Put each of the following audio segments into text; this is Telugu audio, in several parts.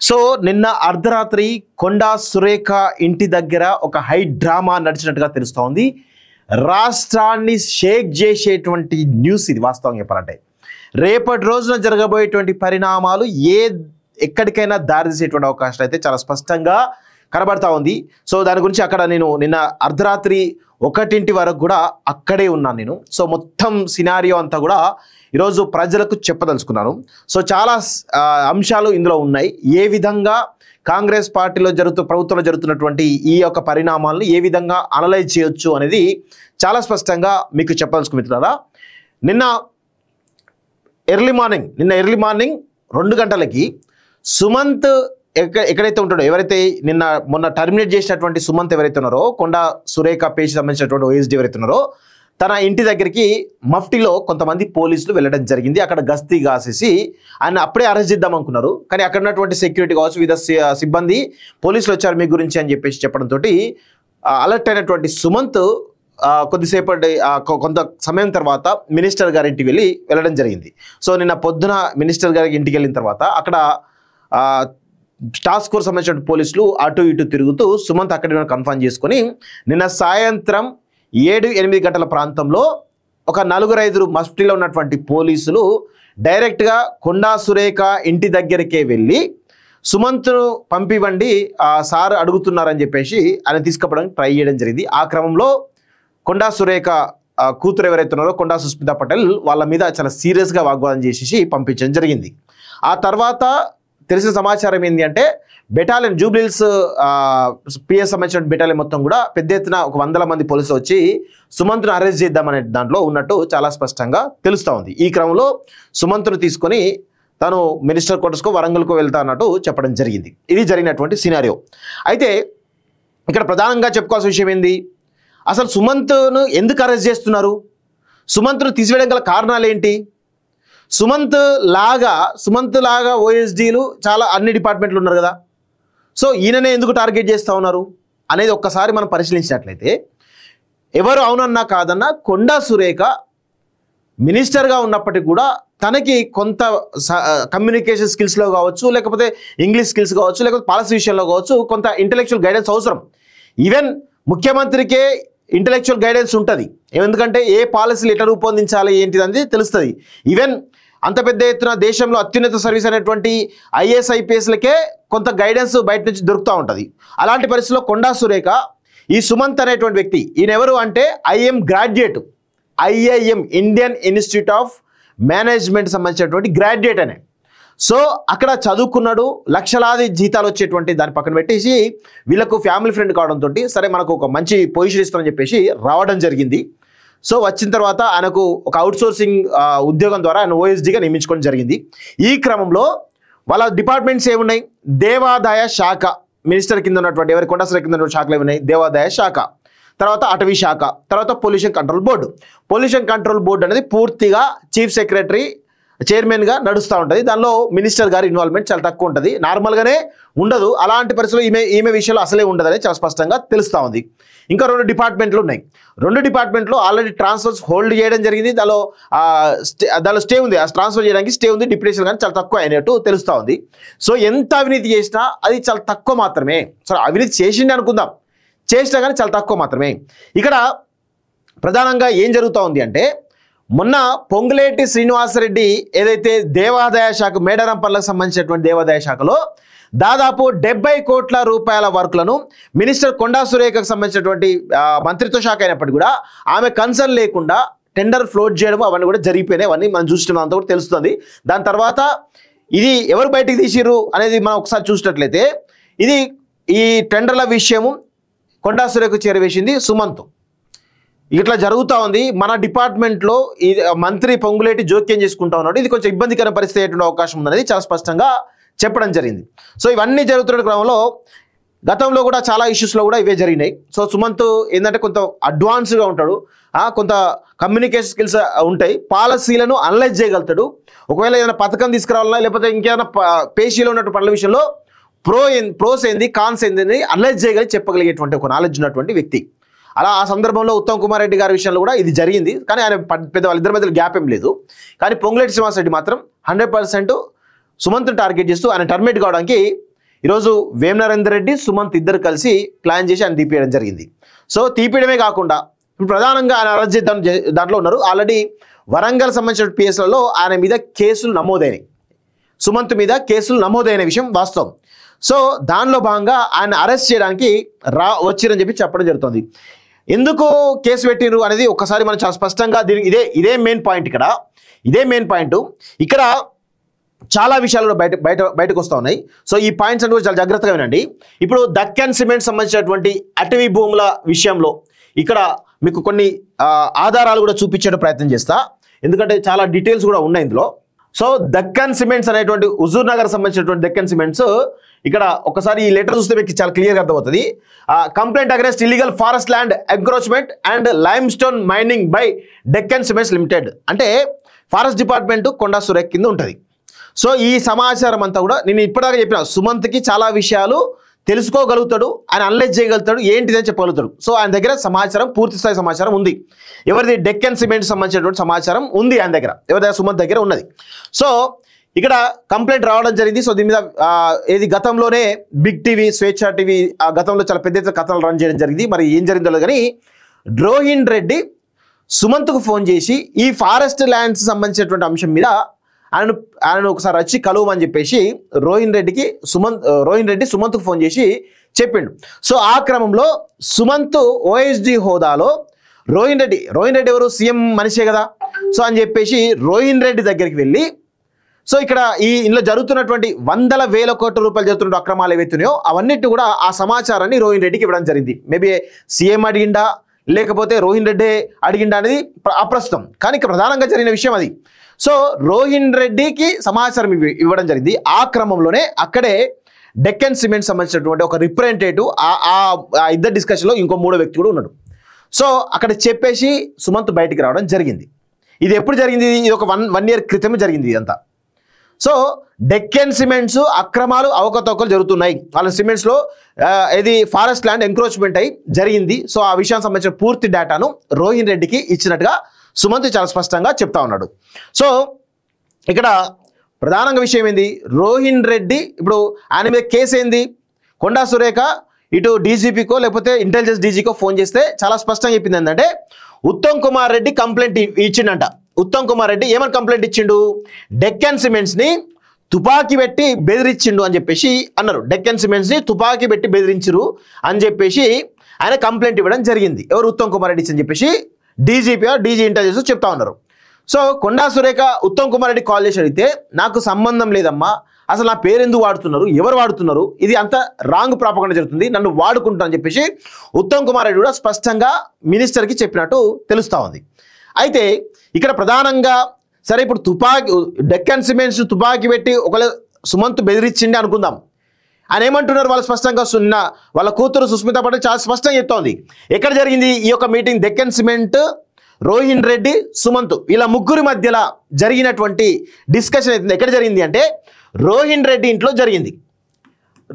సో నిన్న అర్ధరాత్రి కొండా సురేఖ ఇంటి దగ్గర ఒక హై డ్రామా నడిచినట్టుగా తెలుస్తోంది. రాష్ట్రాన్ని షేక్ చేసేటువంటి న్యూస్ ఇది. వాస్తవం చెప్పాలంటే రేపటి రోజున జరగబోయేటువంటి పరిణామాలు ఎక్కడికైనా దారితీసేటువంటి అవకాశాలు అయితే చాలా స్పష్టంగా కనబడతా ఉంది. సో దాని గురించి అక్కడ నేను నిన్న అర్ధరాత్రి 1 వరకు కూడా అక్కడే ఉన్నాను నేను. సో మొత్తం సినారియో అంతా కూడా ఈరోజు ప్రజలకు చెప్పదలుచుకున్నాను. సో చాలా అంశాలు ఇందులో ఉన్నాయి. ఏ విధంగా కాంగ్రెస్ పార్టీలో ప్రభుత్వంలో జరుగుతున్నటువంటి ఈ యొక్క పరిణామాలను ఏ విధంగా అనలైజ్ చేయొచ్చు అనేది చాలా స్పష్టంగా మీకు చెప్పదలుచుకుంటున్నారా. నిన్న ఎర్లీ మార్నింగ్ 2 గంటలకి సుమంత్ ఎక్కడైతే ఉంటాడో, ఎవరైతే మొన్న టర్మినేట్ చేసినటువంటి సుమంత్ ఎవరైతే ఉన్నారో, కొండా సురేఖ పేజ్ సంబంధించినటువంటి ఓఎస్డీ ఎవరైతే ఉన్నారో, తన ఇంటి దగ్గరికి మఫ్టీలో కొంతమంది పోలీసులు వెళ్ళడం జరిగింది. అక్కడ గస్తీ కాసేసి ఆయన అప్పుడే అరెస్ట్ చేద్దాం అనుకున్నారు. కానీ అక్కడ ఉన్నటువంటి సెక్యూరిటీ కావచ్చు, వివిధ సిబ్బంది పోలీసులు వచ్చారు మీ గురించి అని చెప్పేసి చెప్పడంతో అలర్ట్ అయినటువంటి సుమంత్ కొంత సమయం తర్వాత మినిస్టర్ గారి ఇంటికి వెళ్ళడం జరిగింది. సో నిన్న పొద్దున మినిస్టర్ గారి ఇంటికి వెళ్ళిన తర్వాత అక్కడ టాస్క్ ఫోర్స్ సంబంధించిన పోలీసులు అటు ఇటు తిరుగుతూ సుమంత్ అక్కడ కన్ఫర్మ్ చేసుకొని నిన్న సాయంత్రం 7-8 గంటల ప్రాంతంలో ఒక 4-5 మఫ్టీలో ఉన్నటువంటి పోలీసులు డైరెక్ట్గా కొండా సురేఖ ఇంటి దగ్గరికే వెళ్ళి సుమంత్ను పంపివ్వండి, సార్ అడుగుతున్నారని చెప్పేసి ఆయన తీసుకుపోవడానికి ట్రై చేయడం జరిగింది. ఆ క్రమంలో కొండా సురేఖ కూతురు ఎవరైతే ఉన్నారో కొండా సుస్మితా పటేల్ వాళ్ళ మీద చాలా సీరియస్గా వాగ్వాదం చేసేసి పంపించడం జరిగింది. ఆ తర్వాత తెలిసిన సమాచారం ఏంటి అంటే బెటాలియన్ జూబ్లీహిల్స్ పిఎస్ సంబంధించిన బెటాలియన్ మొత్తం కూడా పెద్ద ఎత్తున ఒక 100 మంది పోలీసులు వచ్చి సుమంత్ను అరెస్ట్ చేద్దామనే దాంట్లో ఉన్నట్టు చాలా స్పష్టంగా తెలుస్తూ ఉంది. ఈ క్రమంలో సుమంత్ను తీసుకొని తను మినిస్టర్ క్వార్టర్స్కో వరంగల్కో వెళ్తా అన్నట్టు చెప్పడం జరిగింది. ఇది జరిగినటువంటి సినారియో. అయితే ఇక్కడ ప్రధానంగా చెప్పుకోవాల్సిన విషయం ఏంది, అసలు సుమంత్ను ఎందుకు అరెస్ట్ చేస్తున్నారు, సుమంత్ను తీసివేయడం గల కారణాలు ఏంటి, సుమంత్ లాగా ఓఎస్డీలు చాలా అన్ని డిపార్ట్మెంట్లు ఉన్నారు కదా, సో ఈయననే ఎందుకు టార్గెట్ చేస్తూ ఉన్నారు అనేది ఒక్కసారి మనం పరిశీలించినట్లయితే ఎవరు అవునన్నా కాదన్నా కొండా సురేఖ మినిస్టర్గా ఉన్నప్పటికీ కూడా తనకి కొంత కమ్యూనికేషన్ స్కిల్స్లో కావచ్చు, లేకపోతే ఇంగ్లీష్ స్కిల్స్ కావచ్చు, లేకపోతే పాలసీ విషయంలో కావచ్చు, కొంత ఇంటెలెక్చువల్ గైడెన్స్ అవసరం. ఈవెన్ ముఖ్యమంత్రికే ఇంటెలెక్చువల్ గైడెన్స్ ఉంటుంది. ఎందుకంటే ఏ పాలసీలు ఎట్లా రూపొందించాలి ఏంటిది అనేది తెలుస్తుంది. ఈవెన్ అంత పెద్ద ఎత్తున దేశంలో అత్యున్నత సర్వీస్ అనేటువంటి ఐఏఎస్ ఐపీఎస్లకే కొంత గైడెన్స్ బయట నుంచి దొరుకుతూ ఉంటుంది. అలాంటి పరిస్థితుల్లో కొండా సురేఖ ఈ సుమంత్ అనేటువంటి వ్యక్తి ఈయన ఎవరు అంటే IIM graduate, IIM Indian Institute of Management సంబంధించినటువంటి గ్రాడ్యుయేట్ అనే. సో అక్కడ చదువుకున్నాడు, లక్షలాది జీతాలు వచ్చేటువంటి దాన్ని పక్కన పెట్టేసి వీళ్ళకు ఫ్యామిలీ ఫ్రెండ్ కావడంతో సరే మనకు ఒక మంచి పొజిషన్ ఇస్తామని చెప్పేసి రావడం జరిగింది. సో వచ్చిన తర్వాత ఆయనకు ఒక అవుట్సోర్సింగ్ ఉద్యోగం ద్వారా ఆయన ఓఎస్డీగా నియమించుకోవడం జరిగింది. ఈ క్రమంలో వాళ్ళ డిపార్ట్మెంట్స్ ఏమున్నాయి, దేవాదాయ శాఖ మినిస్టర్ కింద ఉన్నటువంటి ఎవరి కొండా సురేఖ కింద ఉన్నటువంటి శాఖలు ఏమున్నాయి, దేవాదాయ శాఖ, తర్వాత అటవీ శాఖ, తర్వాత pollution control board. Pollution control board అనేది పూర్తిగా చీఫ్ సెక్రటరీ చైర్మన్గా నడుస్తూ ఉంటుంది. దానిలో మినిస్టర్ గారి ఇన్వాల్వ్మెంట్ చాలా తక్కువ ఉంటుంది, నార్మల్గానే ఉండదు. అలాంటి పరిస్థితుల్లో ఈమె విషయంలో అసలే ఉండదని చాలా స్పష్టంగా తెలుస్తూ ఉంది. ఇంకా 2 డిపార్ట్మెంట్లు ఉన్నాయి. 2 డిపార్ట్మెంట్లో ఆల్రెడీ ట్రాన్స్ఫర్స్ హోల్డ్ చేయడం జరిగింది. దానిలో స్టే ఉంది, ఆ ట్రాన్స్ఫర్ చేయడానికి స్టే ఉంది, డిప్యుటేషన్ కానీ చాలా తక్కువ అయినట్టు తెలుస్తూ ఉంది. సో ఎంత అవినీతి చేసినా అది చాలా తక్కువ మాత్రమే. సో అవినీతి చేసింది అనుకుందాం, చేసినా కానీ చాలా తక్కువ మాత్రమే. ఇక్కడ ప్రధానంగా ఏం జరుగుతూ ఉంది అంటే మొన్న పొంగులేటి శ్రీనివాసరెడ్డి ఏదైతే దేవాదాయ శాఖ మేడారంపల్లికి సంబంధించినటువంటి దేవాదాయ శాఖలో దాదాపు 70 కోట్ల రూపాయల వర్క్లను మినిస్టర్ కొండా సురేఖకు సంబంధించినటువంటి మంత్రిత్వ శాఖ అయినప్పటికీ కూడా ఆమె కన్సర్న్ లేకుండా టెండర్ ఫ్లోట్ చేయడం అవన్నీ కూడా జరిగిపోయినాయి. అవన్నీ మనం చూస్తున్నంత కూడా తెలుస్తుంది. దాని తర్వాత ఇది ఎవరు బయటికి తీసిర్రు అనేది మనం ఒకసారి చూసినట్లయితే ఈ టెండర్ల విషయము కొండా సురేఖకు చేరవేసింది సుమంత్. ఇట్లా జరుగుతూ ఉంది. మన డిపార్ట్మెంట్లో ఈ మంత్రి పొంగులేటి జోక్యం చేసుకుంటా ఉన్నాడు. ఇది కొంచెం ఇబ్బందికర పరిస్థితి అయ్యేటువంటి అవకాశం ఉందనేది చాలా స్పష్టంగా చెప్పడం జరిగింది. సో ఇవన్నీ జరుగుతున్న క్రమంలో గతంలో కూడా చాలా ఇష్యూస్లో కూడా ఇవే జరిగినాయి. సో సుమంత్ ఏంటంటే కొంత అడ్వాన్స్గా ఉంటాడు, కొంత కమ్యూనికేషన్ స్కిల్స్ ఉంటాయి, పాలసీలను అనలైజ్ చేయగలుగుతాడు. ఒకవేళ ఏదైనా పథకం తీసుకురావాలన్నా లేకపోతే ఇంకేదైనా పేషీలో ఉన్నటువంటి పనుల విషయంలో ప్రోస్ ఏంది కాన్స్ ఏంది అనలైజ్ చెప్పగలిగేటువంటి ఒక నాలెడ్జ్ ఉన్నటువంటి వ్యక్తి. అలా ఆ సందర్భంలో ఉత్తమ్ కుమార్ రెడ్డి గారి విషయంలో కూడా ఇది జరిగింది. కానీ ఆయన పెద్ద వాళ్ళిద్దరి మధ్యలో గ్యాప్ ఏం లేదు. కానీ పొంగులేటి శ్రీనివాసరెడ్డి మాత్రం 100% సుమంత్ను టార్గెట్ చేస్తూ ఆయన టర్మినేట్ కావడానికి ఈరోజు వేం నరేందర్ రెడ్డి సుమంత్ ఇద్దరు కలిసి ప్లాన్ చేసి ఆయన తీపియడం జరిగింది. సో తీపియడమే కాకుండా ఇప్పుడు ప్రధానంగా ఆయన అరెస్ట్ చేద్దాం దాంట్లో ఉన్నారు. ఆల్రెడీ వరంగల్ సంబంధించిన పిఎస్లలో ఆయన మీద కేసులు నమోదైనాయి, సుమంత్ మీద కేసులు నమోదైన విషయం వాస్తవం. సో దానిలో భాగంగా ఆయన అరెస్ట్ చేయడానికి వచ్చిరని చెప్పి చెప్పడం జరుగుతుంది. ఎందుకు కేసు పెట్టిరు అనేది ఒక్కసారి మనం చాలా స్పష్టంగా దీనికి ఇదే మెయిన్ పాయింట్. ఇదే మెయిన్ పాయింట్. ఇక్కడ చాలా విషయాలు కూడా బయటకు వస్తూ ఉన్నాయి. సో ఈ పాయింట్స్ అంటే చాలా జాగ్రత్తగా వినండి. ఇప్పుడు దక్కన్ సిమెంట్ సంబంధించినటువంటి అటవీ భూముల విషయంలో ఇక్కడ మీకు కొన్ని ఆధారాలు కూడా చూపించే ప్రయత్నం చేస్తా, ఎందుకంటే చాలా డీటెయిల్స్ కూడా ఉన్నాయి ఇందులో. సో దక్కన్ సిమెంట్స్ అనేటువంటి హుజూర్ నగర్ సంబంధించినటువంటి దక్కన్ సిమెంట్స్ ఇక్కడ ఒకసారి ఈ లెటర్ చూస్తే మీకు చాలా క్లియర్గా అర్థమవుతుంది. Complaint against illegal forest land encroachment and lime stone mining by Deccan cements limited అంటే ఫారెస్ట్ డిపార్ట్మెంట్ కొండా సురేఖ కింద ఉంటుంది. సో ఈ సమాచారం అంతా కూడా నేను ఇప్పటిదాకా చెప్పిన సుమంత్కి చాలా విషయాలు తెలుసుకోగలుగుతాడు, ఆయన అనలైజ్ చేయగలుగుతాడు, ఏంటిదని చెప్పగలుగుతాడు. సో ఆయన దగ్గర సమాచారం, పూర్తి స్థాయి సమాచారం ఉంది. ఎవరిది డెక్కన్ సిమెంట్ సంబంధించినటువంటి సమాచారం ఉంది ఆయన దగ్గర, ఎవరి దగ్గర సుమంత్ దగ్గర ఉన్నది. సో ఇక్కడ కంప్లైంట్ రావడం జరిగింది. సో దీని మీద ఏది గతంలోనే బిగ్ టీవీ, స్వేచ్ఛ టీవీ గతంలో చాలా పెద్ద ఎత్తున కథలు రన్ చేయడం జరిగింది. మరి ఏం జరిగిందో కానీ రోహిన్ రెడ్డి సుమంత్కు ఫోన్ చేసి ఈ ఫారెస్ట్ ల్యాండ్స్ సంబంధించినటువంటి అంశం మీద ఆయన ఒకసారి వచ్చి కలువమని చెప్పేసి రోహిన్ రెడ్డి సుమంత్కు ఫోన్ చేసి చెప్పిండు. సో ఆ క్రమంలో సుమంత్ ఓఎస్డి హోదాలో రోహిన్ రెడ్డి ఎవరు, సీఎం మనిషే కదా. సో అని చెప్పేసి రోహిన్ రెడ్డి దగ్గరికి వెళ్ళి, సో ఇక్కడ ఇందులో జరుగుతున్నటువంటి వందల వేల కోట్ల రూపాయలు జరుగుతున్న అక్రమాలు ఏవైతున్నాయో అవన్నిటి కూడా ఆ సమాచారాన్ని రోహిన్ రెడ్డికి ఇవ్వడం జరిగింది. మేబీ సీఎం అడిగిండా లేకపోతే రోహిన్ రెడ్డి అడిగిండా అనేది అప్రస్తుతం, కానీ ఇక్కడ ప్రధానంగా జరిగిన విషయం అది. సో రోహిన్ రెడ్డికి సమాచారం ఇవ్వడం జరిగింది. ఆ క్రమంలోనే అక్కడే డెక్కన్ సిమెంట్ సంబంధించినటువంటి ఒక రిప్రజెంటేటివ్ ఆ ఇద్దరు డిస్కషన్లో ఇంకో మూడో వ్యక్తి కూడా ఉన్నాడు. సో అక్కడ చెప్పేసి సుమంత్ బయటికి రావడం జరిగింది. ఇది ఎప్పుడు జరిగింది? ఇది ఒక వన్ ఇయర్ క్రితం జరిగింది ఇదంతా. సో డెక్కన్ సిమెంట్స్ అక్రమాలు అవకతవకలు జరుగుతున్నాయి, వాళ్ళ సిమెంట్స్లో ఇది ఫారెస్ట్ ల్యాండ్ ఎంక్రోచ్మెంట్ అయి జరిగింది. సో ఆ విషయానికి సంబంధించిన పూర్తి డేటాను రోహిన్ రెడ్డికి ఇచ్చినట్టుగా సుమంత్ చాలా స్పష్టంగా చెప్తా ఉన్నాడు. సో ఇక్కడ ప్రధానంగా విషయం ఏంది, రోహిన్ రెడ్డి ఇప్పుడు ఆయన మీద కేసు ఏంది, కొండా సురేఖ ఇటు డీజీపీకో లేకపోతే ఇంటెలిజెన్స్ డీజీకో ఫోన్ చేస్తే చాలా స్పష్టంగా చెప్పింది ఏంటంటే ఉత్తమ్ కుమార్ రెడ్డి కంప్లైంట్ ఇచ్చిండంట. ఉత్తమ్ కుమార్ రెడ్డి ఏమని కంప్లైంట్ ఇచ్చిండు, డెక్కన్ సిమెంట్స్ని తుపాకీ పెట్టి బెదిరించిండు అని చెప్పేసి అన్నారు. డెక్కన్ సిమెంట్స్ని తుపాకీ పెట్టి బెదిరించరు అని చెప్పేసి ఆయన కంప్లైంట్ ఇవ్వడం జరిగింది. ఎవరు, ఉత్తమ్ కుమార్ రెడ్డి అని చెప్పేసి డీజీపీ డీజీ ఇంటెలిజెన్స్ చెప్తా ఉన్నారు. సో కొండా సురేఖ ఉత్తమ్ కుమార్ రెడ్డి కాల్ చేసి అడిగితే నాకు సంబంధం లేదమ్మా, అసలు నా పేరు ఎందుకు వాడుతున్నారు, ఎవరు వాడుతున్నారు, ఇది అంత రాంగ్ ప్రాపగండా జరుగుతుంది, నన్ను వాడుకుంటా అని చెప్పేసి ఉత్తమ్ కుమార్ రెడ్డి కూడా స్పష్టంగా మినిస్టర్కి చెప్పినట్టు తెలుస్తూ ఉంది. అయితే ఇక్కడ ప్రధానంగా సరే ఇప్పుడు డెక్కన్ సిమెంట్స్ తుపాకీ పెట్టి ఒకవేళ సుమంత్ బెదిరించిండి అనుకుందాం, ఆయన ఏమంటున్నారు వాళ్ళు స్పష్టంగా వాళ్ళ కూతురు సుస్మితా పటేల్ చాలా స్పష్టంగా చెప్తోంది ఎక్కడ జరిగింది ఈ యొక్క మీటింగ్. డెక్కన్ సిమెంట్, రోహిన్ రెడ్డి, సుమంత్ వీళ్ళ ముగ్గురి మధ్యలో జరిగినటువంటి డిస్కషన్ అవుతుంది. ఎక్కడ జరిగింది అంటే రోహిన్ రెడ్డి ఇంట్లో జరిగింది.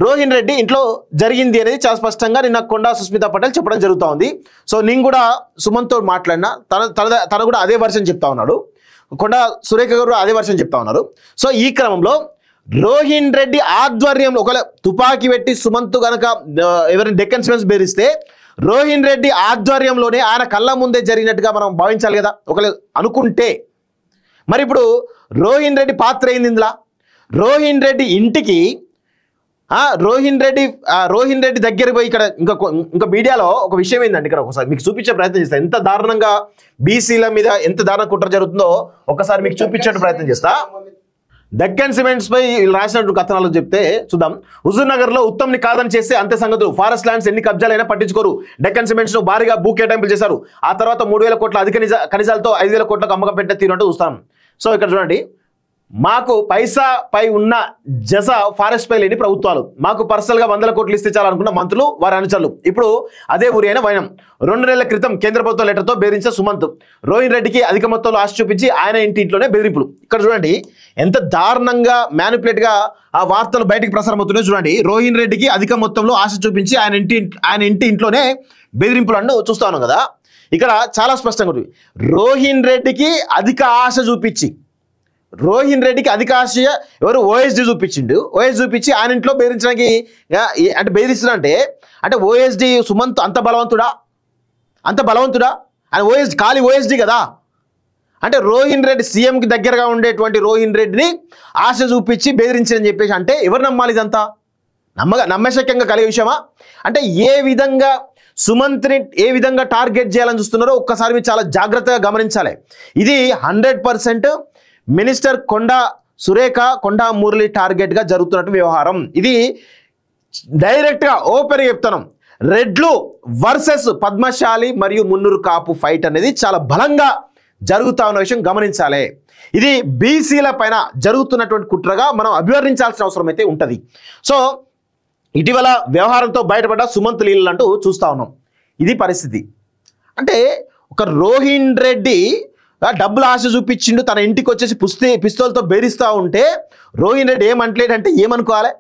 రోహిన్ రెడ్డి ఇంట్లో జరిగింది అనేది చాలా స్పష్టంగా నిన్న కొండా సుస్మితా పటేల్ చెప్పడం జరుగుతూ ఉంది. సో నేను కూడా సుమంత్తో మాట్లాడినా తన కూడా అదే వర్షన్ చెప్తా ఉన్నాడు, కొండా సురేఖ గారు అదే వర్షన్ చెప్తా ఉన్నారు. సో ఈ క్రమంలో రోహిన్ రెడ్డి ఆధ్వర్యంలో ఒకవేళ తుపాకీ పెట్టి సుమంత్ కనుక ఎవరైనా డెక్కన్ సిమెంట్స్ బెదిరిస్తే రోహిన్ రెడ్డి ఆధ్వర్యంలోనే ఆయన కళ్ళ ముందే జరిగినట్టుగా మనం భావించాలి కదా ఒకవేళ అనుకుంటే. మరి ఇప్పుడు రోహిన్ రెడ్డి పాత్ర ఏంది ఇందులో? రోహిన్ రెడ్డి ఇంటికి రోహిన్ రెడ్డి దగ్గర పోయి ఇక్కడ ఇంకా మీడియాలో ఒక విషయం ఏంటంటే ఇక్కడ ఒకసారి మీకు చూపించే ప్రయత్నం చేస్తా, ఎంత దారుణంగా బీసీల మీద ఎంత దారుణ కుట్ర జరుగుతుందో ఒకసారి మీకు చూపించే ప్రయత్నం చేస్తా. డెక్కన్ సిమెంట్స్ పై రాసినట్టు కథనాలు చెప్తే చూద్దాం. హుజూర్ నగర్ లో ఉత్తమ్ని కాదని చేస్తే అంతే సంగతులు, ఫారెస్ట్ ల్యాండ్స్ ఎన్ని కబ్జాలైనా పట్టించుకోరు, డెక్కన్ సిమెంట్స్ ను భారీగా భూ కేటాయింపులు చేశారు, ఆ తర్వాత 3000 కోట్ల అధిక ఖనిజాలతో 5000 కోట్లకు అమ్మకం పెట్టే తీరుంటూ చూస్తాం. సో ఇక్కడ చూడండి, మాకు పైసా పై ఉన్న జస ఫారెస్ట్ పై లేని ప్రభుత్వాలు, మాకు పర్సనల్ గా 100 కోట్లు ఇస్తే చాలనుకున్న మంత్రులు వారి అనుచరులు, ఇప్పుడు అదే ఊరి అయిన వైనం. 2 నెలల క్రితం కేంద్ర ప్రభుత్వం లెటర్తో బెదిరించిన సుమంత్, రోహిన్ రెడ్డికి అధిక మొత్తంలో ఆశ చూపించి ఆయన ఇంటిలోనే బెదిరింపులు. ఇక్కడ చూడండి ఎంత దారుణంగా మ్యానిపులేట్ గా ఆ వార్తలు బయటికి ప్రసారం అవుతున్నాయో చూడండి. రోహిన్ రెడ్డికి అధిక మొత్తంలో ఆశ చూపించి ఆయన ఇంట్లోనే బెదిరింపులు అన్ను చూస్తా ఉన్నాం కదా. ఇక్కడ చాలా స్పష్టంగా రోహిన్ రెడ్డికి అధిక ఆశ చూపించి రోహిన్ రెడ్డికి అధిక ఆశ ఎవరు ఓఎస్డి చూపించిండు. ఓఎస్డి చూపించి ఆయన ఇంట్లో బెదిరించడానికి అంటే బెదిరిస్తున్నా అంటే ఓఎస్డి సుమంత్ అంత బలవంతుడా ఆయన ఖాళీ ఓఎస్డి కదా. అంటే రోహిన్ రెడ్డి సీఎంకి దగ్గరగా ఉండేటువంటి రోహిన్ రెడ్డిని ఆశ చూపించి బెదిరించని చెప్పేసి అంటే ఎవరు నమ్మాలి? ఇదంతా నమ్మశక్యంగా కలిగే విషయమా? అంటే ఏ విధంగా సుమంత్ని ఏ విధంగా టార్గెట్ చేయాలని చూస్తున్నారో ఒక్కసారి మీరు చాలా జాగ్రత్తగా గమనించాలి. ఇది 100% మినిస్టర్ కొండా మురళి టార్గెట్గా జరుగుతున్నట్టు వ్యవహారం. ఇది డైరెక్ట్గా ఓపెన్గా చెప్తున్నాం. రెడ్లు వర్సెస్ పద్మశాలి మరియు మున్నూరు కాపు ఫైట్ అనేది చాలా బలంగా జరుగుతా ఉన్న విషయం గమనించాలి. ఇది బీసీల పైన జరుగుతున్నటువంటి కుట్రగా మనం అభివర్ణించాల్సిన అవసరం అయితే ఉంటుంది. సో ఇటీవల వ్యవహారంతో బయటపడ్డ సుమంత్ లీలలు అంటూ చూస్తూ ఉన్నాం. ఇది పరిస్థితి. అంటే ఒక రోహిన్ రెడ్డి డబ్బులు ఆశ చూపించిండు, తన ఇంటికి వచ్చేసి పిస్తోల్తో బెదిరిస్తూ ఉంటే రోహిన్ రెడ్డి ఏమంటలేడంటే ఏమనుకోవాలి?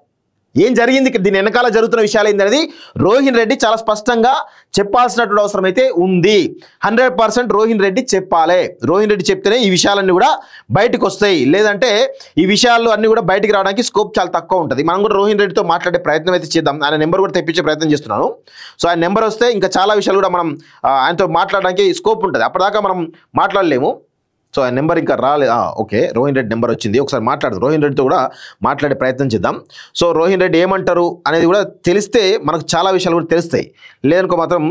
ఏం జరిగింది ఇక్కడ, దీని వెనకాల జరుగుతున్న విషయాలు ఏంటనేది రోహిన్ రెడ్డి చాలా స్పష్టంగా చెప్పాల్సినటువంటి అవసరం అయితే ఉంది. 100% రోహిన్ రెడ్డి చెప్పాలి. రోహిన్ రెడ్డి చెప్తేనే ఈ విషయాలన్నీ కూడా బయటకు వస్తాయి. లేదంటే ఈ విషయాలు అన్నీ కూడా బయటికి రావడానికి స్కోప్ చాలా తక్కువ ఉంటుంది. మనం కూడా రోహిన్ రెడ్డితో మాట్లాడే ప్రయత్నం అయితే చేద్దాం. ఆయన నెంబర్ కూడా తెప్పించే ప్రయత్నం చేస్తున్నాను. సో ఆయన నెంబర్ వస్తే ఇంకా చాలా విషయాలు కూడా మనం ఆయనతో మాట్లాడడానికి స్కోప్ ఉంటుంది. అప్పటిదాకా మనం మాట్లాడలేము. సో ఆ నెంబర్ ఇంకా రాలేదు. ఓకే, రోహిన్ రెడ్డి నెంబర్ వచ్చింది. ఒకసారి మాట్లాడదు, రోహిన్ రెడ్డితో కూడా మాట్లాడే ప్రయత్నం చేద్దాం. సో రోహిన్ రెడ్డి ఏమంటారు అనేది కూడా తెలిస్తే మనకు చాలా విషయాలు కూడా తెలుస్తాయి. లేదనుకో మాత్రం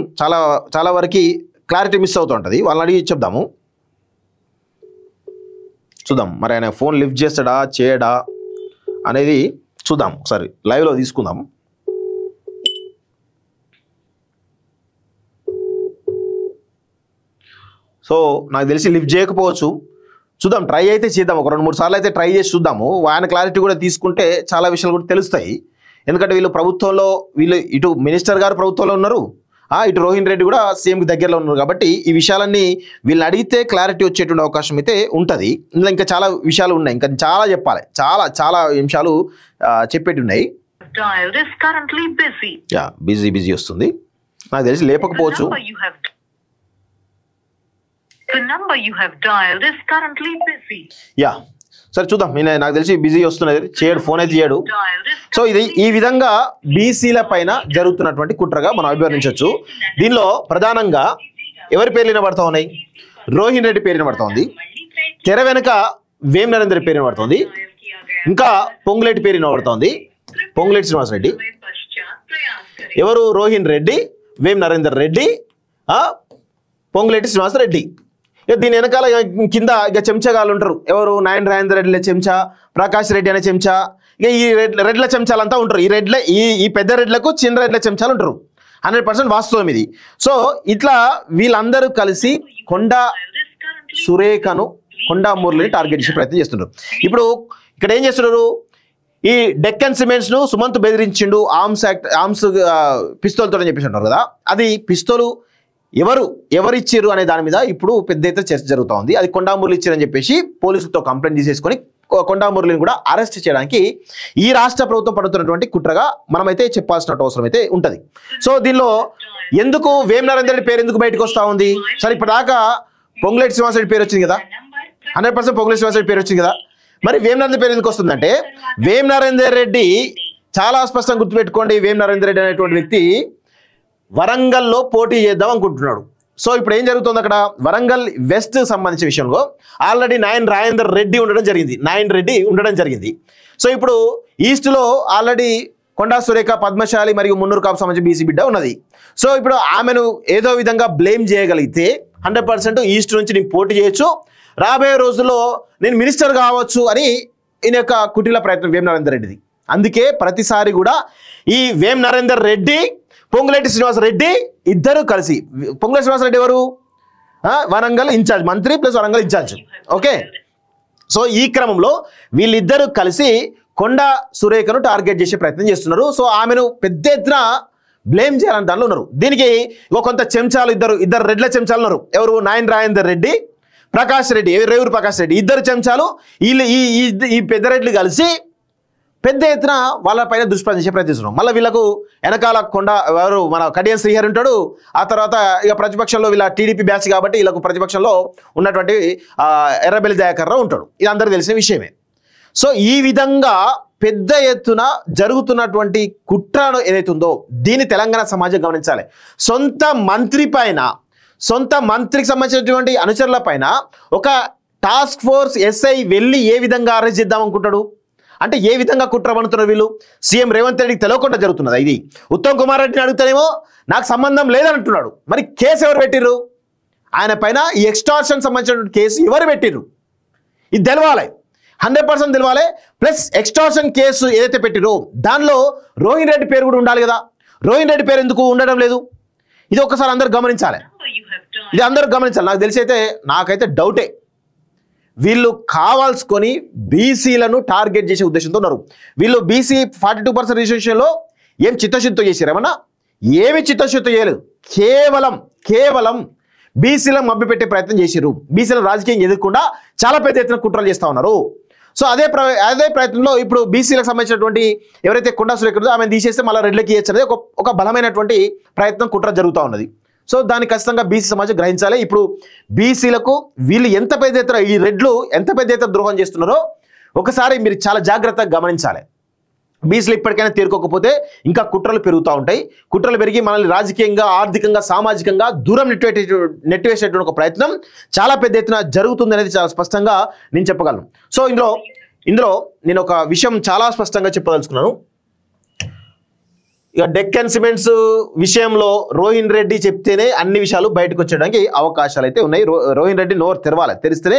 చాలా వరకు క్లారిటీ మిస్ అవుతూ ఉంటుంది. వాళ్ళని అడిగి చెప్దాము, చూద్దాం. మరి ఆయన ఫోన్ లిఫ్ట్ చేస్తాడా చేయడా అనేది చూద్దాం. ఒకసారి లైవ్లో తీసుకుందాం. సో నాకు తెలిసి లిఫ్ట్ చేయకపోవచ్చు, చూద్దాం. ట్రై అయితే చేద్దాం. ఒక 2-3 సార్లు అయితే ట్రై చేసి చూద్దాము. ఆయన క్లారిటీ కూడా తీసుకుంటే చాలా విషయాలు కూడా తెలుస్తాయి. ఎందుకంటే వీళ్ళు ఇటు మినిస్టర్ గారు ప్రభుత్వంలో ఉన్నారు, ఇటు రోహిన్ రెడ్డి కూడా సీఎంకి దగ్గరలో ఉన్నారు. కాబట్టి ఈ విషయాలన్నీ వీళ్ళని అడిగితే క్లారిటీ వచ్చేటువంటి అవకాశం అయితే ఉంటుంది. ఇందులో ఇంకా చాలా విషయాలు ఉన్నాయి, ఇంకా చాలా చెప్పాలి, చాలా అంశాలు చెప్పేటి ఉన్నాయి. బిజీ వస్తుంది. నాకు తెలిసి లేపకపోవచ్చు. సరే చూద్దాం. నాకు తెలిసి బిజీ వస్తున్నది, చేయడు, ఫోన్ అయితే చేయడు. సో ఇది ఈ విధంగా బీసీల పైన జరుగుతున్నటువంటి కుట్రగా మనం అభివర్ణించవచ్చు. దీనిలో ప్రధానంగా ఎవరి పేర్లు వినబడతా ఉన్నాయి? రోహిన్ రెడ్డి పేరు వినబడతా ఉంది. తెర వెనుక వేం నరేందర్ పేరు వినబడుతుంది. ఇంకా పొంగులేటి పేరు వినబడుతోంది, పొంగులేటి శ్రీనివాసరెడ్డి. ఎవరు? రోహిన్ రెడ్డి, వేం నరేందర్ రెడ్డి, పొంగులేటి శ్రీనివాసరెడ్డి. దీని వెనకాల కింద ఇక చెంచాగాళ్ళు ఉంటారు. ఎవరు? నాయన్ రాజేందర్ రెడ్డి చెంచా, ప్రకాష్ రెడ్డి అనే చెంచా, ఇక ఈ రెడ్ల చెంచాలంతా ఉంటారు. ఈ పెద్ద రెడ్లకు చిన్న రెడ్ల చెంచాలు ఉంటారు. 100% వాస్తవం ఇది. సో ఇట్లా వీళ్ళందరూ కలిసి కొండా మురళిని టార్గెట్ చేసే ప్రయత్నం చేస్తున్నారు. ఇప్పుడు ఇక్కడ ఏం చేస్తున్నారు? ఈ డెక్కన్ సిమెంట్స్ను సుమంత్ బెదిరించిండు ఆర్మ్స్ పిస్తోల్తో అని చెప్పేసి అంటారు కదా. అది పిస్తోలు ఎవరు ఇచ్చారు అనే దాని మీద ఇప్పుడు పెద్ద ఎత్తున చర్చ జరుగుతూ ఉంది. అది కొండా మురళి ఇచ్చారని చెప్పేసి పోలీసులతో కంప్లైంట్ తీసేసుకొని కొండా మురళిని కూడా అరెస్ట్ చేయడానికి ఈ రాష్ట్ర ప్రభుత్వం పడుతున్నటువంటి కుట్రగా మనమైతే చెప్పాల్సిన అవసరం అయితే ఉంటుంది. సో దీనిలో ఎందుకు వేం నరేందర్ రెడ్డి పేరు ఎందుకు బయటకు వస్తూ ఉంది? సరే ఇప్పటిదాకా పొంగులేటి శ్రీనివాసరెడ్డి పేరు వచ్చింది కదా, 100% పొంగులేటి శ్రీనివాసరెడ్డి పేరు వచ్చింది కదా. మరి వేం నరేందర్ పేరు ఎందుకు వస్తుందంటే, వేం నరేందర్ రెడ్డి చాలా స్పష్టంగా గుర్తుపెట్టుకోండి, వేం నరేందర్ రెడ్డి అనేటువంటి వ్యక్తి వరంగల్లో పోటీ చేద్దాం అనుకుంటున్నాడు. సో ఇప్పుడు ఏం జరుగుతుంది అక్కడ? వరంగల్ వెస్ట్ సంబంధించిన విషయంలో ఆల్రెడీ నాయన్ రెడ్డి ఉండడం జరిగింది. సో ఇప్పుడు ఈస్ట్లో ఆల్రెడీ కొండా సురేఖ, పద్మశాలి మరియు మున్నూరు కాపు సంబంధించి బీసీ బిడ్డ ఉన్నది. సో ఇప్పుడు ఆమెను ఏదో విధంగా బ్లేమ్ చేయగలిగితే 100% ఈస్ట్ నుంచి నేను పోటీ చేయొచ్చు, రాబోయే రోజుల్లో నేను మినిస్టర్ కావచ్చు అని ఈయన యొక్క కుటిల ప్రయత్నం వేం నరేందర్ రెడ్డిది. అందుకే ప్రతిసారి కూడా ఈ వేం నరేందర్ రెడ్డి, పొంగులేటి శ్రీనివాసరెడ్డి ఇద్దరు కలిసి, పొంగులేటి శ్రీనివాసరెడ్డి ఎవరు? వరంగల్ ఇన్ఛార్జ్, మంత్రి plus Warangal incharge. Okay, so ఈ క్రమంలో వీళ్ళిద్దరూ కలిసి కొండా సురేఖను టార్గెట్ చేసే ప్రయత్నం చేస్తున్నారు. సో ఆమెను పెద్ద ఎత్తున బ్లేమ్ చేయాలని దానిలో ఉన్నారు. దీనికి కొంత చెంచాలు, ఇద్దరు రెడ్ల చెంచాలు ఉన్నారు. ఎవరు? నాయన్ రాజేందర్ రెడ్డి, ప్రకాష్ రెడ్డి, రేవూరు ప్రకాష్ రెడ్డి, ఇద్దరు చెంచాలు. ఈ పెద్ద రెడ్లు కలిసి పెద్ద ఎత్తున వాళ్ళపైన దుష్ప్రచారం చేసే ప్రయత్నిస్తున్నాం. మళ్ళీ వీళ్ళకు వెనకాల ఎవరు మన కడియం శ్రీహరి ఉంటాడు. ఆ తర్వాత ఇక ప్రతిపక్షంలో వీళ్ళ టీడీపీ బ్యాచ్ కాబట్టి వీళ్ళకు ప్రతిపక్షంలో ఉన్నటువంటి ఎర్రబెల్లి దయాకర్ రావు ఉంటాడు. ఇది అందరూ తెలిసిన విషయమే. సో ఈ విధంగా పెద్ద ఎత్తున జరుగుతున్నటువంటి కుట్రను ఏదైతే ఉందో దీన్ని తెలంగాణ సమాజం గమనించాలి. సొంత మంత్రికి సంబంధించినటువంటి అనుచరుల పైన ఒక టాస్క్ ఫోర్స్ ఎస్ఐ వెళ్ళి ఏ విధంగా అరెస్ట్ చేద్దాం అనుకుంటాడు అంటే ఏ విధంగా కుట్ర పన్నుతున్నారు వీళ్ళు. సీఎం రేవంత్ రెడ్డికి తెలియకుండా జరుగుతున్నది ఇది. ఉత్తమ్ కుమార్ రెడ్డిని అడుగుతానేమో నాకు సంబంధం లేదంటున్నాడు. మరి కేసు ఎవరు పెట్టిర్రు? ఆయన పైన ఈ ఎక్స్టార్షన్ సంబంధించిన కేసు ఎవరు పెట్టిర్రు? ఇది తెలవాలి, 100% తెలవాలి. ప్లస్ ఎక్స్టార్షన్ కేసు ఏదైతే పెట్టిరో దానిలో రోహిన్ రెడ్డి పేరు కూడా ఉండాలి కదా. రోహిన్ రెడ్డి పేరు ఎందుకు ఉండడం లేదు? ఇది ఒకసారి అందరూ గమనించాలి. నాకు తెలిసి అయితే నాకైతే డౌటే. వీళ్ళు కావాల్సుకొని బీసీలను టార్గెట్ చేసే ఉద్దేశంతో ఉన్నారు. వీళ్ళు బీసీ 42% రిజర్వేషన్లో ఏం చిత్తశుద్ధితో చేశారు? ఏమన్నా ఏమి చిత్తశుద్ధితో చేయలేదు. కేవలం బీసీలను మభ్యపెట్టే ప్రయత్నం చేశారు. బీసీలను రాజకీయం ఎదుర్కొండా చాలా పెద్ద ఎత్తున కుట్రలు చేస్తూ ఉన్నారు. సో అదే ప్రయత్నంలో ఇప్పుడు బీసీలకు సంబంధించినటువంటి ఎవరైతే కొండా సురేఖ ఆమెను తీసేస్తే మళ్ళీ రెడ్లకి ఇచ్చే అనేది ఒక బలమైనటువంటి ప్రయత్నం కుట్ర జరుగుతూ ఉన్నది. సో దాన్ని ఖచ్చితంగా బీసీ సమాజం గ్రహించాలి. ఇప్పుడు బీసీలకు వీళ్ళు ఎంత పెద్ద ఎత్తున ఈ రెడ్లు ఎంత పెద్ద ఎత్తున ద్రోహం చేస్తున్నారో ఒకసారి మీరు చాలా జాగ్రత్తగా గమనించాలి. బీసీలు ఇప్పటికైనా తేరుకోకపోతే ఇంకా కుట్రలు పెరుగుతూ ఉంటాయి. కుట్రలు పెరిగి మనల్ని రాజకీయంగా, ఆర్థికంగా, సామాజికంగా దూరం నెట్టివేసేటువంటి ఒక ప్రయత్నం చాలా పెద్ద ఎత్తున జరుగుతుంది అనేది చాలా స్పష్టంగా నేను చెప్పగలను. సో ఇందులో నేను ఒక విషయం చాలా స్పష్టంగా చెప్పదలుచుకున్నాను. ఇక డెక్కన్ సిమెంట్స్ విషయంలో రోహిన్ రెడ్డి చెప్తేనే అన్ని విషయాలు బయటకు వచ్చేయడానికి అవకాశాలు అయితే ఉన్నాయి. రోహిన్ రెడ్డి నోరు తెరిస్తేనే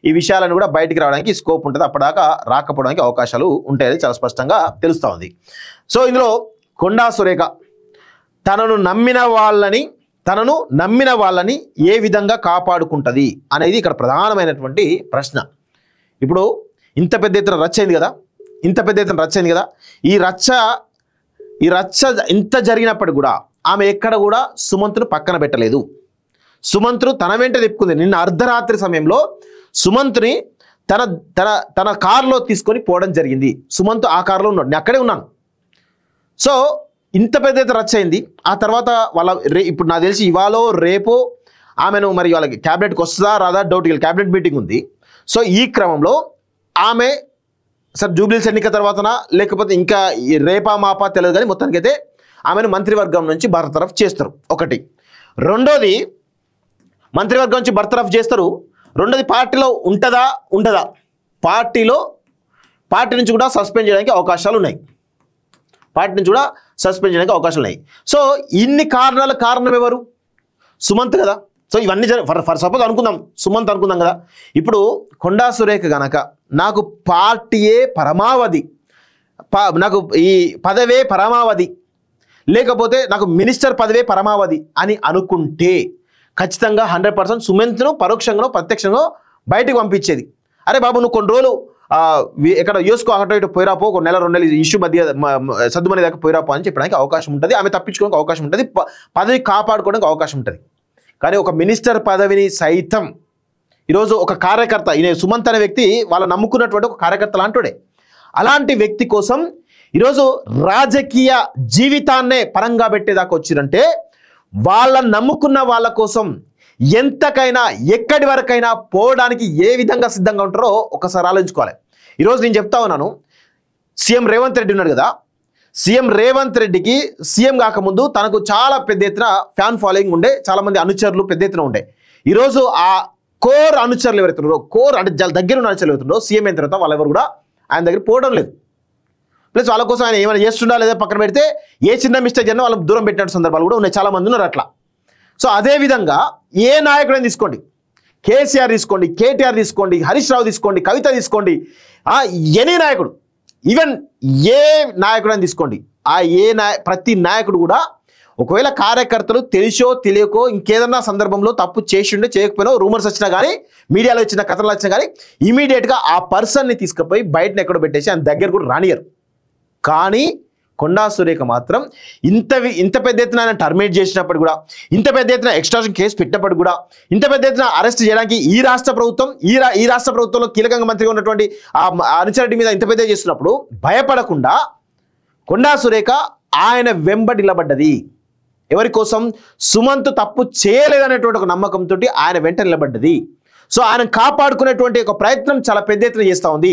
ఈ విషయాలను కూడా బయటికి రావడానికి స్కోప్ ఉంటుంది. అప్పటిదాకా రాకపోవడానికి అవకాశాలు ఉంటాయని చాలా స్పష్టంగా తెలుస్తూ ఉంది. సో ఇందులో కొండా సురేఖ తనను నమ్మిన వాళ్ళని ఏ విధంగా కాపాడుకుంటుంది అనేది ఇక్కడ ప్రధానమైనటువంటి ప్రశ్న. ఇప్పుడు ఇంత పెద్ద ఎత్తున రచ్చ అయింది కదా. ఈ రచ్చ ఇంత జరిగినప్పటికీ కూడా ఆమె ఎక్కడ కూడా సుమంత్ను పక్కన పెట్టలేదు. సుమంత్ను తన వెంట తిప్పుకుంది. నిన్న అర్ధరాత్రి సమయంలో సుమంత్ని తన కారులో తీసుకొని పోవడం జరిగింది. సుమంత్ ఆ కారులో ఉన్నాడు, నేను అక్కడే ఉన్నాను. సో ఇంత పెద్ద రచ్చ అయింది. ఆ తర్వాత ఇప్పుడు నాకు తెలిసి ఇవాళ రేపో ఆమెను మరి వాళ్ళకి క్యాబినెట్కి వస్తుందా రాదా డౌట్. క్యాబినెట్ మీటింగ్ ఉంది. సో ఈ క్రమంలో ఆమె సార్ జూబ్లీస్ ఎన్నిక తర్వాతనా లేకపోతే ఇంకా రేపా మాపా తెలియదు కానీ మొత్తానికైతే ఆమెను మంత్రివర్గం నుంచి బర్తరఫ్ చేస్తారు. ఒకటి. రెండోది మంత్రివర్గం నుంచి బర్తరఫ్ చేస్తారు. రెండోది పార్టీలో ఉండదా పార్టీ నుంచి కూడా సస్పెండ్ చేయడానికి అవకాశాలు ఉన్నాయి. సో ఇన్ని కారణం ఎవరు? సుమంత్ కదా. సో ఇవన్నీ ఫర్ సపోజ్ అనుకుందాం సుమంత్ అనుకుందాం కదా. ఇప్పుడు కొండా సురేఖ గనక నాకు పార్టీయే పరమావధి, నాకు ఈ పదవే పరమావధి, లేకపోతే నాకు మినిస్టర్ పదవే పరమావధి అని అనుకుంటే ఖచ్చితంగా 100% సుమంత్ను పరోక్షంగా ప్రత్యక్షంగా బయటకు పంపించేది. అరే బాబు నువ్వు కొన్ని రోజులు ఎక్కడ యూస్కో అటు ఇటు పోయిరాపో, ఒక నెల 2 నెలలు ఇష్యూ మధ్య సద్దుమని దాకా పోయిరాపో అని చెప్పడానికి అవకాశం ఉంటుంది. ఆమె తప్పించుకోవడానికి అవకాశం ఉంటుంది, పదవి కాపాడుకోవడానికి అవకాశం ఉంటుంది. కానీ ఒక మినిస్టర్ పదవిని సైతం ఈరోజు ఒక కార్యకర్త, ఈయన సుమంత్ అనే వ్యక్తి వాళ్ళ నమ్ముకున్నటువంటి ఒక కార్యకర్త లాంటివాడే. అలాంటి వ్యక్తి కోసం ఈరోజు రాజకీయ జీవితాన్నే పరంగా పెట్టేదాకా వచ్చిరంటే వాళ్ళని నమ్ముకున్న వాళ్ళ కోసం ఎంతకైనా ఎక్కడి వరకైనా పోవడానికి ఏ విధంగా సిద్ధంగా ఉంటారో ఒకసారి ఆలోచించుకోవాలి. ఈరోజు నేను చెప్తా ఉన్నాను, సీఎం రేవంత్ రెడ్డి ఉన్నాడు కదా. సీఎం రేవంత్ రెడ్డికి సీఎం కాకముందు తనకు చాలా పెద్ద ఎత్తున ఫ్యాన్ ఫాలోయింగ్ ఉండే, చాలామంది అనుచరులు పెద్ద ఎత్తున ఉండే. ఈరోజు ఆ కోర్ అనుచరులు ఎవరైతున్నారో, కోర్ అంటే దగ్గర ఉన్న అనుచరులు ఎవరుతున్నారో సీఎం అయిన తర్వాత వాళ్ళెవరు కూడా ఆయన దగ్గర పోవడం లేదు. ప్లస్ వాళ్ళ కోసం ఆయన ఏమైనా చేస్తుండా లేదా పక్కన పెడితే ఏ చిన్న మిస్టేక్ జరిగినా వాళ్ళని దూరం పెట్టిన సందర్భాలు కూడా ఉన్నాయి, చాలామంది ఉన్నారు అట్లా. సో అదేవిధంగా ఏ నాయకుడైనా తీసుకోండి, కేసీఆర్ తీసుకోండి, కేటీఆర్ తీసుకోండి, హరీష్ రావు తీసుకోండి, కవిత తీసుకోండి, ఎనీ నాయకుడు, ఈవెన్ ఏ నాయకుడని తీసుకోండి, ప్రతి నాయకుడు కూడా ఒకవేళ కార్యకర్తలు తెలిసో తెలియకో ఇంకేదన్నా సందర్భంలో తప్పు చేసిండో చేయకపోయినా రూమర్స్ వచ్చినా కానీ మీడియాలో వచ్చిన కథలు వచ్చినా కానీ ఇమీడియట్గా ఆ పర్సన్ని తీసుకుపోయి బయటను ఎక్కడో పెట్టేసి ఆయన దగ్గర కూడా రానియరు. కానీ కొండా సురేఖ మాత్రం ఇంత పెద్ద ఎత్తున ఆయన టర్మినేట్ చేసినప్పుడు కూడా, ఇంత పెద్ద ఎత్తున ఎక్స్ట్రాషన్ కేసు పెట్టినప్పుడు కూడా, ఇంత పెద్ద ఎత్తున అరెస్ట్ చేయడానికి ఈ రాష్ట్ర ప్రభుత్వంలో కీలకంగా మంత్రిగా ఉన్నటువంటి ఆ అనుచరుడి మీద ఇంత పెద్ద చేస్తున్నప్పుడు భయపడకుండా కొండా సురేఖ ఆయన వెంబడి నిలబడ్డది. ఎవరి కోసం? సుమంత్ తప్పు చేయలేదనేటువంటి ఒక నమ్మకంతో ఆయన వెంట నిలబడ్డది. సో ఆయన కాపాడుకునేటువంటి ఒక ప్రయత్నం చాలా పెద్ద ఎత్తున చేస్తూ ఉంది.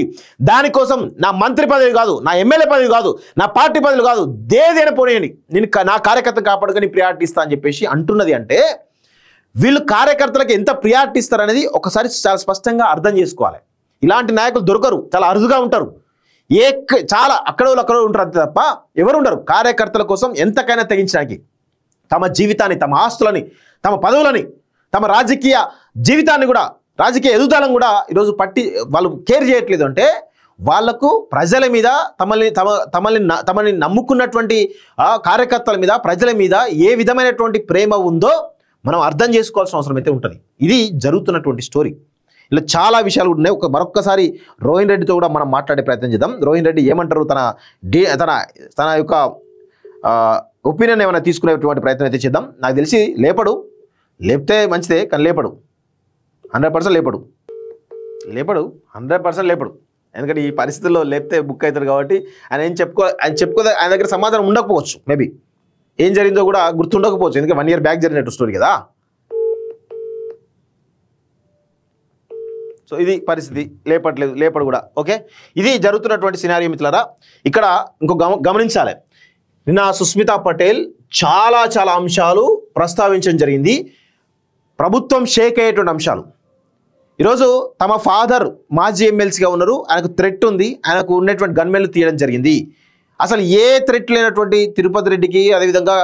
దానికోసం నా మంత్రి పదవి కాదు, నా ఎమ్మెల్యే పదవి కాదు, నా పార్టీ పదవి కాదు, దేదైనా పోనీయండి, నేను నా కార్యకర్తను కాపాడుకొని ప్రియారిటీ ఇస్తా అని చెప్పేసి అంటున్నది. అంటే వీళ్ళు కార్యకర్తలకు ఎంత ప్రియారిటీ ఇస్తారనేది ఒకసారి చాలా స్పష్టంగా అర్థం చేసుకోవాలి. ఇలాంటి నాయకులు దొరకరు, చాలా అరుదుగా ఉంటారు. చాలా అక్కడ ఉంటారు అంతే తప్ప ఎవరు ఉండరు. కార్యకర్తల కోసం ఎంతకైనా తెగించడానికి తమ జీవితాన్ని, తమ ఆస్తులని, తమ పదవులని, తమ రాజకీయ జీవితాన్ని కూడా, రాజకీయ ఎదుగుదలను కూడా ఈరోజు వాళ్ళు కేర్ చేయట్లేదు. అంటే వాళ్లకు ప్రజల మీద, తమని నమ్ముకున్నటువంటి కార్యకర్తల మీద, ప్రజల మీద ఏ విధమైనటువంటి ప్రేమ ఉందో మనం అర్థం చేసుకోవాల్సిన అవసరం అయితే ఉంటుంది. ఇది జరుగుతున్నటువంటి స్టోరీ. ఇలా చాలా విషయాలు ఉన్నాయి. మరొక్కసారి రోహిన్ రెడ్డితో కూడా మనం మాట్లాడే ప్రయత్నం చేద్దాం. రోహిన్ రెడ్డి ఏమంటారు, తన యొక్క ఒపీనియన్ ఏమైనా తీసుకునేటువంటి ప్రయత్నం అయితే చేద్దాం. నాకు తెలిసి లేపితే మంచిదే, కానీ లేపడు 100% లేపడు 100% లేపడు. ఎందుకంటే ఈ పరిస్థితుల్లో లేపితే బుక్ అవుతారు కాబట్టి ఆయన చెప్పుకోదే, ఆయన దగ్గర సమాధానం ఉండకపోవచ్చు. మేబీ ఏం జరిగిందో కూడా గుర్తుండకపోవచ్చు, ఎందుకంటే 1 year బ్యాక్ జరిగినట్టు స్టోరీ కదా. సో ఇది పరిస్థితి, లేపడు కూడా. ఓకే, ఇది జరుగుతున్నటువంటి సినారియో మిత్రులారా. ఇక్కడ ఇంకో గమనించాలి, నిన్న సుస్మితా పటేల్ చాలా అంశాలు ప్రస్తావించడం జరిగింది. ప్రభుత్వం షేక్ అయ్యేటువంటి అంశాలు. ఈరోజు తమ ఫాదర్ మాజీ ఎమ్మెల్సీగా ఉన్నారు, ఆయనకు థ్రెట్ ఉంది, ఆయనకు ఉన్నటువంటి గన్మెన్లు తీయడం జరిగింది. అసలు ఏ థ్రెట్ లేనటువంటి తిరుపతి రెడ్డికి, అదేవిధంగా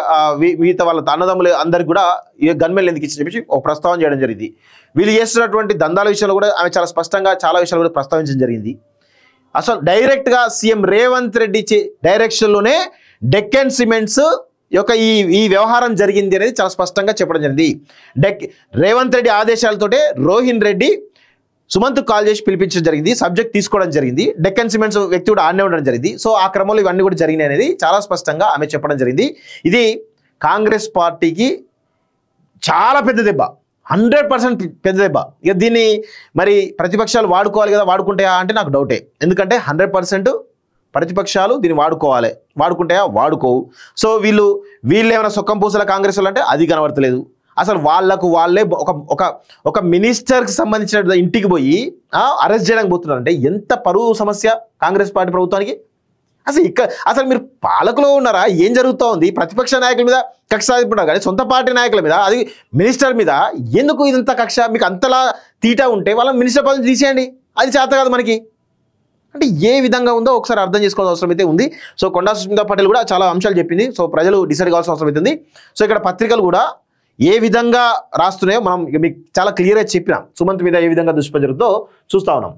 మిగతా వాళ్ళ అన్నదమ్ములు అందరికి కూడా ఏ గన్మెన్లు ఎందుకు ఇచ్చి చెప్పి ఒక ప్రస్తావన చేయడం జరిగింది. వీళ్ళు చేస్తున్నటువంటి దందాల విషయంలో కూడా ఆమె చాలా స్పష్టంగా చాలా విషయాలు కూడా ప్రస్తావించడం జరిగింది. అసలు డైరెక్ట్గా సీఎం రేవంత్ రెడ్డి డైరెక్షన్లోనే డెక్కన్ సిమెంట్స్ యొక్క ఈ వ్యవహారం జరిగింది అనేది చాలా స్పష్టంగా చెప్పడం జరిగింది. రేవంత్ రెడ్డి ఆదేశాలతోటే రోహిన్ రెడ్డి సుమంత్ కాల్ చేసి పిలిపించడం జరిగింది, సబ్జెక్ట్ తీసుకోవడం జరిగింది. డెక్కన్ సిమెంట్స్ వ్యక్తి కూడా ఆడనే ఉండడం జరిగింది. సో ఆ క్రమంలో ఇవన్నీ కూడా జరిగినాయి అనేది చాలా స్పష్టంగా ఆమె చెప్పడం జరిగింది. ఇది కాంగ్రెస్ పార్టీకి చాలా పెద్ద దెబ్బ, 100% పెద్ద దెబ్బ. ఇక దీన్ని మరి ప్రతిపక్షాలు వాడుకోవాలి కదా, వాడుకుంటాయా అంటే నాకు డౌటే. ఎందుకంటే 100% ప్రతిపక్షాలు దీన్ని వాడుకుంటాయా, వాడుకోవు. సో వీళ్ళు ఏమైనా సొక్కం పూసల కాంగ్రెస్ వాళ్ళు అంటే అది కనబడతలేదు. అసలు వాళ్ళే ఒక మినిస్టర్కి సంబంధించిన ఇంటికి పోయి అరెస్ట్ చేయడానికి పోతున్నారు అంటే ఎంత పరువు సమస్య కాంగ్రెస్ పార్టీ ప్రభుత్వానికి. అసలు మీరు పాలకులో ఉన్నారా, ఏం జరుగుతూ ఉంది? ప్రతిపక్ష నాయకుల మీద కక్ష సాధింపున్నారు కానీ సొంత పార్టీ నాయకుల మీద, అది మినిస్టర్ మీద ఎందుకు ఇదంతా కక్ష? మీకు అంతలా తీటా ఉంటే వాళ్ళ మినిస్టర్ పదవి తీసేయండి, అది చేత కాదు మనకి. అంటే ఏ విధంగా ఉందో ఒకసారి అర్థం చేసుకోవాల్సిన అవసరం అయితే ఉంది. సో కొండా సుస్మితా పటేల్ కూడా చాలా అంశాలు చెప్పింది. సో ప్రజలు డిసైడ్ కావాల్సిన అవసరం అవుతుంది. సో ఇక్కడ పత్రికలు కూడా ఏ విధంగా రాస్తున్నాయో మనం మీకు చాలా క్లియర్గా చెప్పినాం. సుమంత్ మీద ఏ విధంగా దుష్ప్రచారం జరుగుతుందో చూస్తా ఉన్నాం.